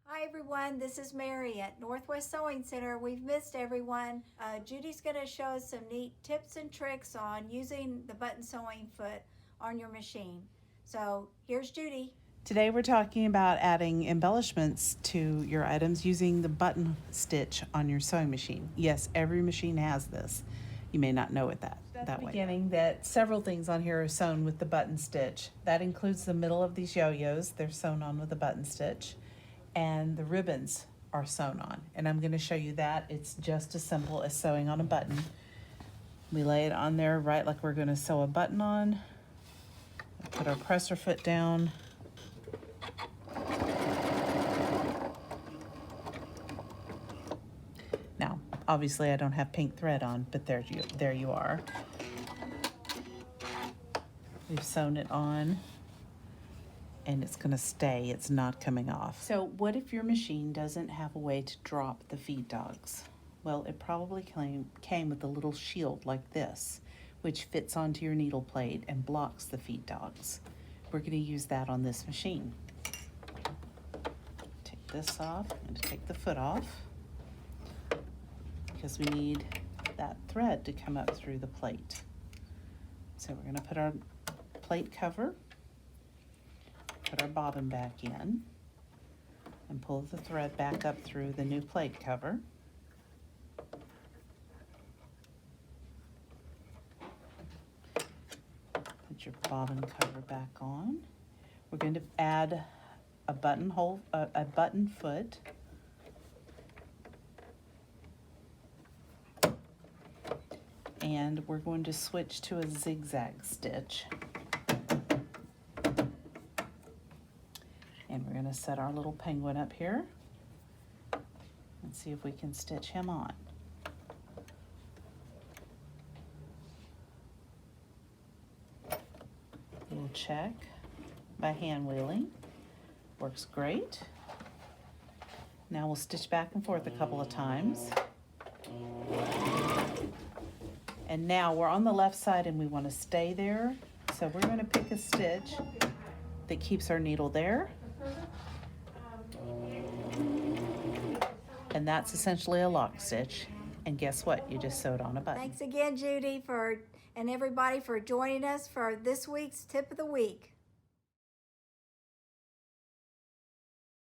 Hi everyone, this is Mary at Northwest Sewing Center. We've missed everyone. Judy's going to show us some neat tips and tricks on using the button sewing foot on your machine. So here's Judy. Today we're talking about adding embellishments to your items using the button stitch on your sewing machine. Yes, every machine has this. You may not know it that way. Beginning that several things on here are sewn with the button stitch. That includes the middle of these yo-yos. They're sewn on with a button stitch. And the ribbons are sewn on. And I'm going to show you that. It's just as simple as sewing on a button. We lay it on there right like we're going to sew a button on. Put our presser foot down. Now, obviously I don't have pink thread on, but there you are. We've sewn it on. And it's going to stay. It's not coming off. So what if your machine doesn't have a way to drop the feed dogs? Well, it probably came with a little shield like this, which fits onto your needle plate and blocks the feed dogs. We're going to use that on this machine. Take this off and take the foot off because we need that thread to come up through the plate. So we're going to put our plate cover, put our bobbin back in, and pull the thread back up through the new plate cover. Put your bobbin cover back on. We're going to add a button foot. And we're going to switch to a zigzag stitch. And we're going to set our little penguin up here and see if we can stitch him on. We'll check by hand wheeling. Works great. Now we'll stitch back and forth a couple of times. And now we're on the left side and we want to stay there. So we're going to pick a stitch that keeps our needle there. And that's essentially a lock stitch. And guess what? You just sewed on a button. Thanks again, Judy, and everybody for joining us for this week's Tip of the Week.